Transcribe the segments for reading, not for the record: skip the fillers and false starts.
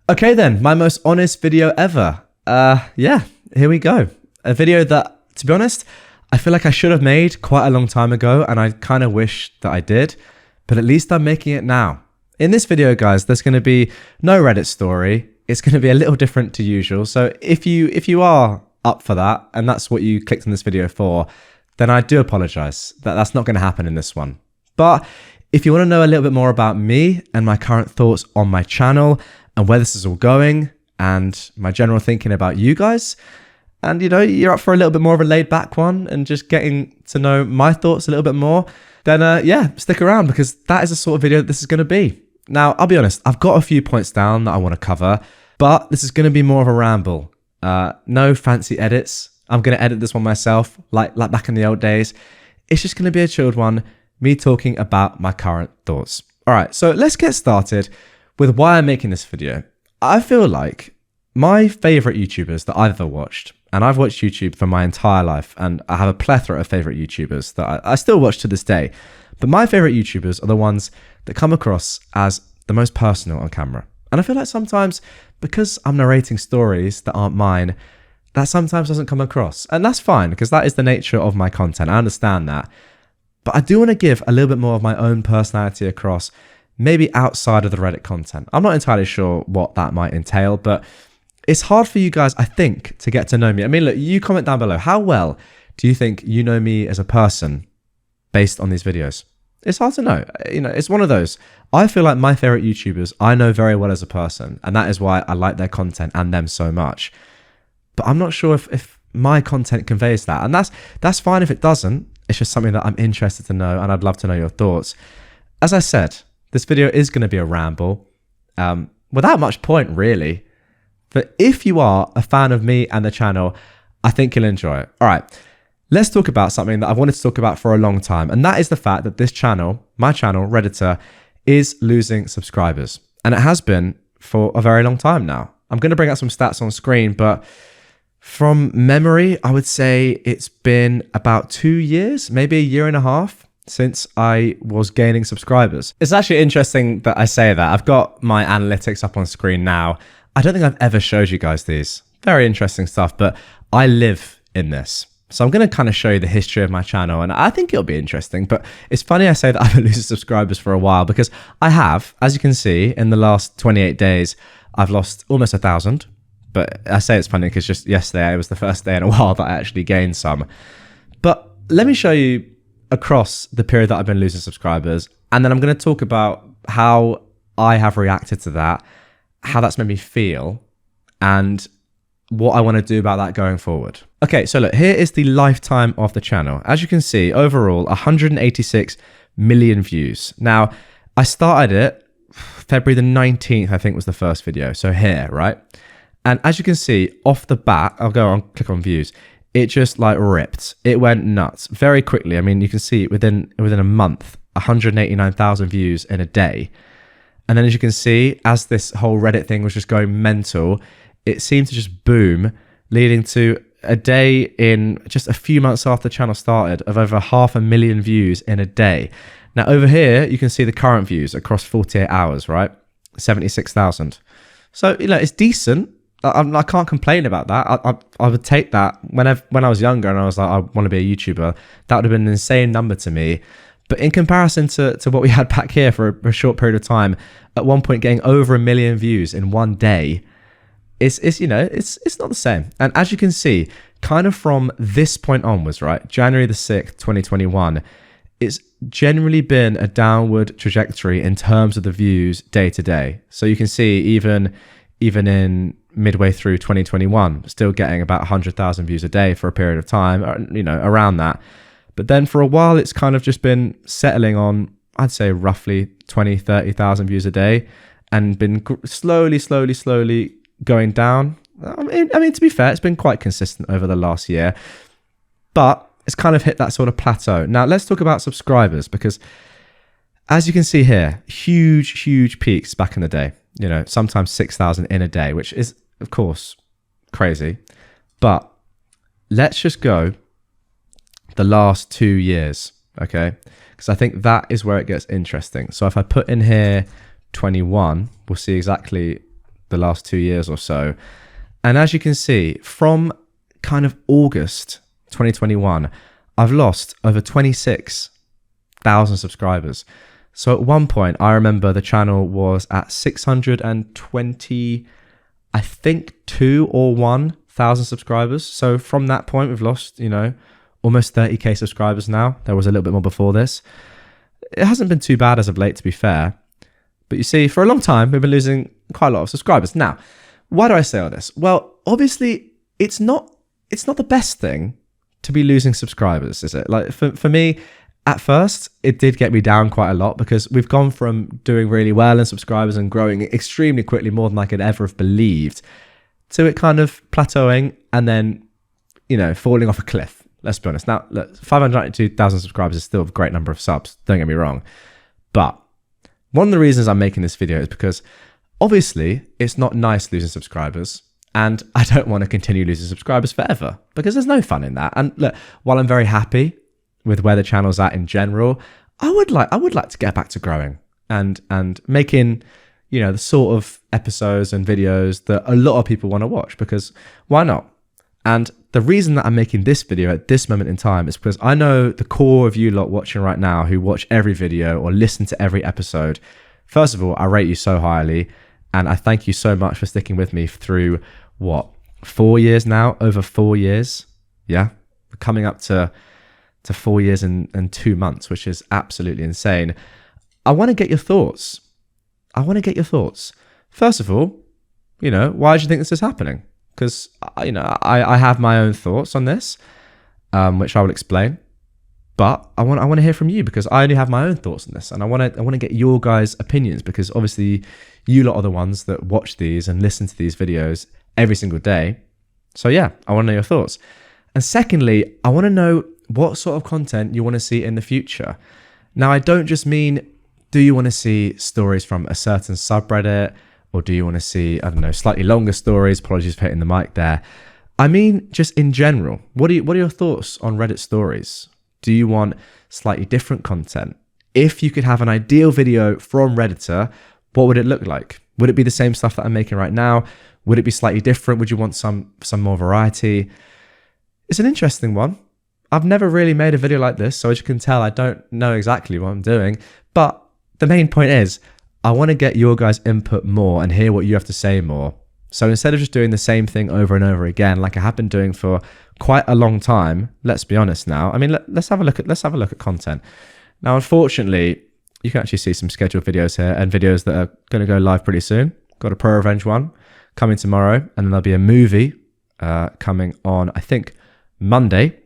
Okay then, my most honest video ever. Yeah, here we go. A video that, to be honest, I feel like I should have made quite a long time ago, and I kind of wish that I did, but at least I'm making it now. In this video, guys, there's going to be no Reddit story. It's going to be a little different to usual. So if you are up for that, and that's what you clicked on this video for, then I do apologize. That's not going to happen in this one. But if you want to know a little bit more about me and my current thoughts on my channel and where this is all going and my general thinking about you guys, and you're up for a little bit more of a laid back one and just getting to know my thoughts a little bit more, then yeah, stick around, because that is the sort of video that this is going to be. Now, I'll be honest, I've got a few points down that I want to cover, but this is going to be more of a ramble. No fancy edits. I'm going to edit this one myself, like back in the old days. It's just going to be a chilled one, me talking about my current thoughts. All right, so let's get started with why I'm making this video. I feel like my favorite YouTubers that I've ever watched, and I've watched YouTube for my entire life, and I have a plethora of favorite YouTubers that I still watch to this day, but my favorite YouTubers are the ones that come across as the most personal on camera. And I feel like sometimes, because I'm narrating stories that aren't mine, that sometimes doesn't come across. And that's fine, because that is the nature of my content. I understand that. But I do want to give a little bit more of my own personality across, maybe outside of the Reddit content. I'm not entirely sure what that might entail, but it's hard for you guys, I think, to get to know me. I mean, look, you comment down below. How well do you think you know me as a person based on these videos? It's hard to know. It's one of those. I feel like my favorite YouTubers I know very well as a person, and that is why I like their content and them so much. But I'm not sure if my content conveys that. And that's fine if it doesn't. It's just something that I'm interested to know, and I'd love to know your thoughts. As I said, this video is going to be a ramble, without much point, really. But if you are a fan of me and the channel, I think you'll enjoy it. All right, let's talk about something that I've wanted to talk about for a long time, and that is the fact that this channel, my channel, Redditor, is losing subscribers. And it has been for a very long time now. I'm going to bring out some stats on screen, but from memory, I would say it's been about 2 years, maybe a year and a half, since I was gaining subscribers. It's actually interesting that I say that. I've got my analytics up on screen now. I don't think I've ever showed you guys these. Very interesting stuff, but I live in this. So I'm going to kind of show you the history of my channel, and I think it'll be interesting. But it's funny I say that I've been losing subscribers for a while, because I have, as you can see, in the last 28 days, I've lost almost 1,000. But I say it's funny because just yesterday, it was the first day in a while that I actually gained some. But let me show you across the period that I've been losing subscribers, and then I'm going to talk about how I have reacted to that, how that's made me feel, and what I want to do about that going forward. Okay, so look, here is the lifetime of the channel. As you can see, overall, 186 million views. Now, I started it February the 19th, I think was the first video. So here, right? And as you can see, off the bat, I'll go on, click on views. It just like ripped. It went nuts very quickly. I mean, you can see within a month, 189,000 views in a day. And then as you can see, as this whole Reddit thing was just going mental, it seemed to just boom, leading to a day in just a few months after the channel started of over 500,000 views in a day. Now over here, you can see the current views across 48 hours, right? 76,000. So, it's decent. I can't complain about that. I would take that when I was younger and I was like, I want to be a YouTuber. That would have been an insane number to me. But in comparison to what we had back here for a short period of time, at one point getting over 1 million views in one day, it's not the same. And as you can see, kind of from this point onwards, right, January the 6th, 2021, it's generally been a downward trajectory in terms of the views day to day. So you can see even in midway through 2021, still getting about 100,000 views a day for a period of time, around that. But then for a while, it's kind of just been settling on, I'd say roughly 20, 30,000 views a day, and been slowly going down. I mean, to be fair, it's been quite consistent over the last year, but it's kind of hit that sort of plateau. Now let's talk about subscribers, because as you can see here, huge peaks back in the day, sometimes 6,000 in a day, which is of course crazy. But let's just go the last 2 years, okay? Because I think that is where it gets interesting. So if I put in here 21, we'll see exactly the last 2 years or so. And as you can see, from kind of August 2021, I've lost over 26,000 subscribers. So at one point, I remember the channel was at 620, I think 2 or 1,000 subscribers. So from that point, we've lost, almost 30k subscribers now. There was a little bit more before this. It hasn't been too bad as of late, to be fair. But you see, for a long time, we've been losing quite a lot of subscribers. Now, why do I say all this? Well, obviously, it's not the best thing to be losing subscribers, is it? Like for me, at first, it did get me down quite a lot because we've gone from doing really well in subscribers and growing extremely quickly, more than I could ever have believed, to it kind of plateauing and then, falling off a cliff. Let's be honest. Now, look, 592,000 subscribers is still a great number of subs. Don't get me wrong. But one of the reasons I'm making this video is because obviously it's not nice losing subscribers. And I don't want to continue losing subscribers forever because there's no fun in that. And look, while I'm very happy with where the channel's at in general, I would like to get back to growing and making, the sort of episodes and videos that a lot of people want to watch, because why not? And the reason that I'm making this video at this moment in time is because I know the core of you lot watching right now who watch every video or listen to every episode. First of all, I rate you so highly, and I thank you so much for sticking with me through 4 years now, over 4 years. Yeah, coming up to 4 years and 2 months, which is absolutely insane. I want to get your thoughts. First of all, why do you think this is happening? Because, I have my own thoughts on this, which I will explain. But I want to hear from you because I only have my own thoughts on this, and I want to get your guys' opinions, because obviously you lot are the ones that watch these and listen to these videos every single day. So yeah, I want to know your thoughts. And secondly, I want to know what sort of content you want to see in the future. Now, I don't just mean, do you want to see stories from a certain subreddit, or do you want to see, slightly longer stories? Apologies for hitting the mic there. I mean, just in general, what are your thoughts on Reddit stories? Do you want slightly different content? If you could have an ideal video from Redditor, what would it look like? Would it be the same stuff that I'm making right now? Would it be slightly different? Would you want some more variety? It's an interesting one. I've never really made a video like this, so as you can tell, I don't know exactly what I'm doing. But the main point is, I want to get your guys' input more and hear what you have to say more. So instead of just doing the same thing over and over again, like I have been doing for quite a long time, let's be honest now. I mean, let's have a look at content. Now, unfortunately, you can actually see some scheduled videos here and videos that are going to go live pretty soon. Got a Pro Revenge one coming tomorrow, and then there'll be a movie coming on, I think, Monday.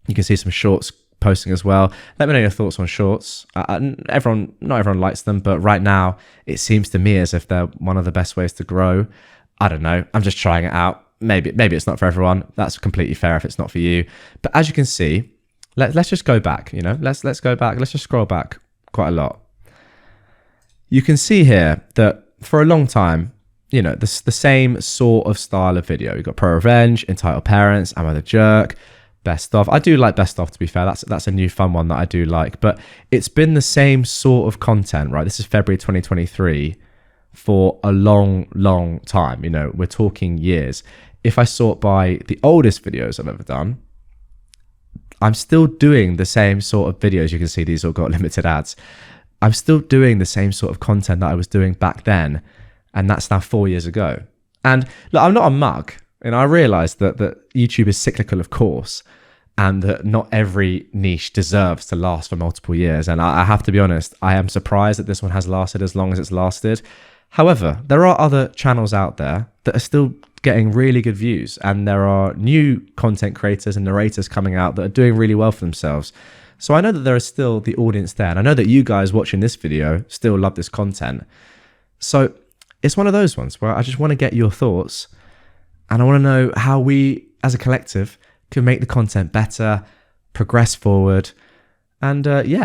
You can see some shorts posting as well. Let me know your thoughts on shorts. Not everyone likes them, but right now it seems to me as if they're one of the best ways to grow. I don't know. I'm just trying it out. Maybe it's not for everyone. That's completely fair if it's not for you. But as you can see, let's just go back. Let's go back. Let's just scroll back quite a lot. You can see here that for a long time, the same sort of style of video. You've got Pro Revenge, Entitled Parents, Am I the Jerk, Best Of. I do like Best Of, to be fair. That's a new fun one that I do like. But it's been the same sort of content, right? This is February 2023 for a long time. We're talking years. If I sort by the oldest videos I've ever done, I'm still doing the same sort of videos. You can see these all got limited ads. I'm still doing the same sort of content that I was doing back then. And that's now 4 years ago. And look, I'm not a mug. I realize that YouTube is cyclical, of course, and that not every niche deserves to last for multiple years. And I have to be honest, I am surprised that this one has lasted as long as it's lasted. However, there are other channels out there that are still getting really good views, and there are new content creators and narrators coming out that are doing really well for themselves. So I know that there is still the audience there, and I know that you guys watching this video still love this content. So it's one of those ones where I just want to get your thoughts, and I want to know how we as a collective can make the content better, progress forward, and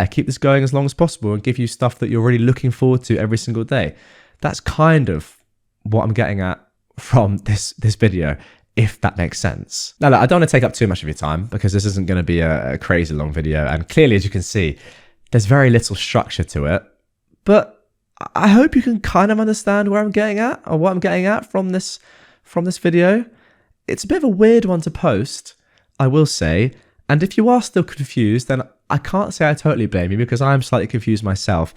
keep this going as long as possible and give you stuff that you're really looking forward to every single day. That's kind of what I'm getting at from this video, if that makes sense. Now, look, I don't want to take up too much of your time because this isn't going to be a crazy long video. And clearly, as you can see, there's very little structure to it. But I hope you can kind of understand where I'm getting at, or what I'm getting at from this video. It's a bit of a weird one to post, I will say. And if you are still confused, then I can't say I totally blame you, because I am slightly confused myself.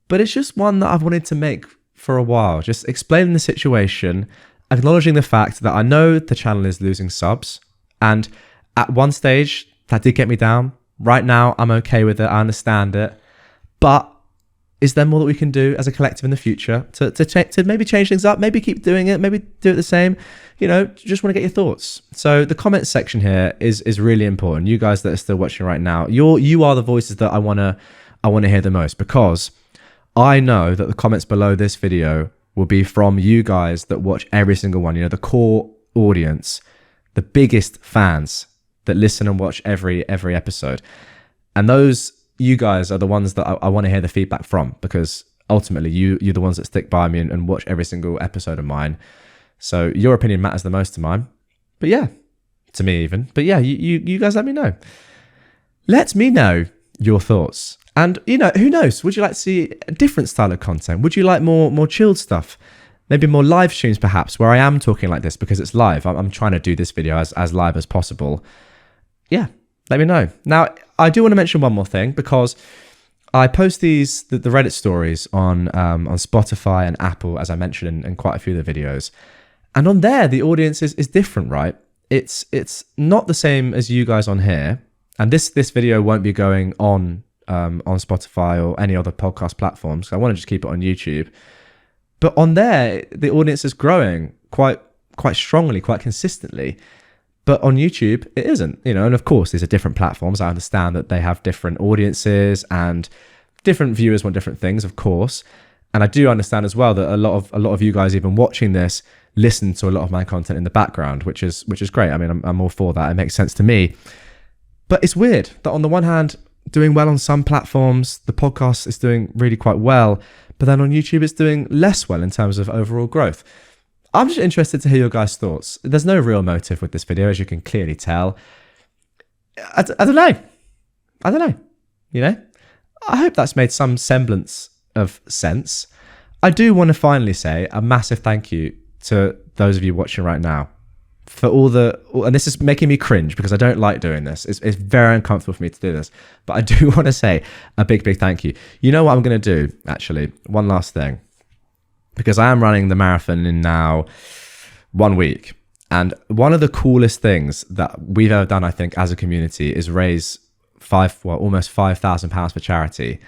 But it's just one that I've wanted to make for a while, just explaining the situation, acknowledging the fact that I know the channel is losing subs, and at one stage that did get me down. Right now I'm okay with it, I understand it, but is there more that we can do as a collective in the future to maybe change things up, maybe keep doing it, maybe do it the same? Just want to get your thoughts. So the comments section here is really important. You guys that are still watching right now, you are the voices that I want to hear the most, because I know that the comments below this video will be from you guys that watch every single one, the core audience, the biggest fans that listen and watch every episode. And you guys are the ones that I want to hear the feedback from, because ultimately you're the ones that stick by me and watch every single episode of mine. So your opinion matters the most to mine. But yeah, to me even. But yeah, you guys let me know. Let me know your thoughts. And who knows? Would you like to see a different style of content? Would you like more chilled stuff? Maybe more live streams perhaps, where I am talking like this because it's live. I'm trying to do this video as live as possible. Yeah, let me know. Now, I do want to mention one more thing, because I post the Reddit stories on Spotify and Apple, as I mentioned in quite a few of the videos. And on there, the audience is different, right? It's not the same as you guys on here. And this video won't be going on Spotify or any other podcast platforms. So I want to just keep it on YouTube. But on there, the audience is growing quite strongly, quite consistently. But on YouTube, it isn't, and of course, these are different platforms. I understand that they have different audiences and different viewers want different things, of course. And I do understand as well that a lot of you guys even watching this listen to a lot of my content in the background, which is great. I mean, I'm all for that. It makes sense to me. But it's weird that on the one hand, doing well on some platforms, the podcast is doing really quite well, but then on YouTube, it's doing less well in terms of overall growth. I'm just interested to hear your guys' thoughts. There's no real motive with this video, as you can clearly tell. I don't know. I hope that's made some semblance of sense. I do want to finally say a massive thank you to those of you watching right now for and this is making me cringe because I don't like doing this. It's very uncomfortable for me to do this, but I do want to say a big thank you. You know what I'm going to do, actually? One last thing. Because I am running the marathon in now 1 week. And one of the coolest things that we've ever done, I think, as a community is raise almost £5,000 for charity.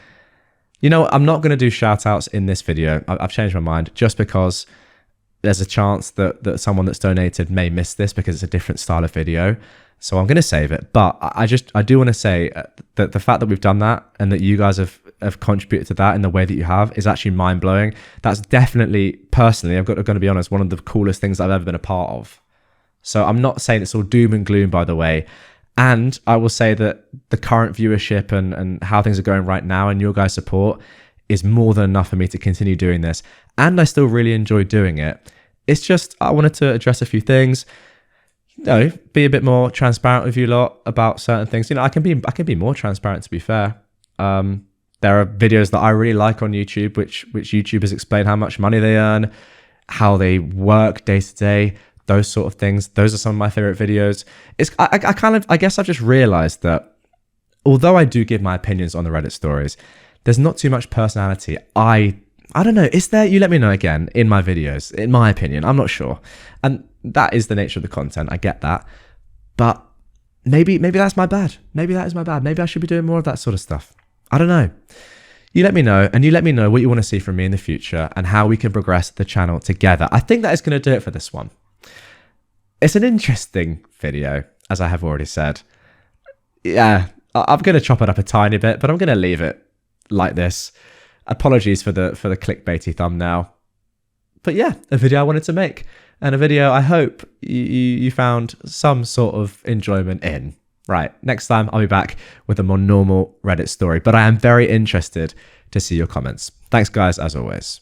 I'm not going to do shout outs in this video. I've changed my mind, just because there's a chance that someone that's donated may miss this because it's a different style of video. So I'm going to save it. But I do want to say that the fact that we've done that and that you guys have contributed to that in the way that you have is actually mind-blowing. That's definitely, personally, I'm going to be honest, one of the coolest things I've ever been a part of. So I'm not saying it's all doom and gloom, by the way. And I will say that the current viewership and how things are going right now and your guys' support is more than enough for me to continue doing this. And I still really enjoy doing it. It's just, I wanted to address a few things. Be a bit more transparent with you lot about certain things. I can be more transparent, to be fair. There are videos that I really like on YouTube, which YouTubers explain how much money they earn, how they work day to day, those sort of things. Those are some of my favorite videos. I guess I've just realized that although I do give my opinions on the Reddit stories, there's not too much personality. I don't know. Is there? You let me know again in my videos. In my opinion, I'm not sure. And that is the nature of the content. I get that. But maybe that's my bad. Maybe that is my bad. Maybe I should be doing more of that sort of stuff. I don't know. You let me know, and you let me know what you want to see from me in the future and how we can progress the channel together. I think that is going to do it for this one. It's an interesting video, as I have already said. Yeah, I'm going to chop it up a tiny bit, but I'm going to leave it like this. Apologies for the clickbaity thumbnail. But yeah, a video I wanted to make, and a video I hope you found some sort of enjoyment in. Right, next time I'll be back with a more normal Reddit story, but I am very interested to see your comments. Thanks guys, as always.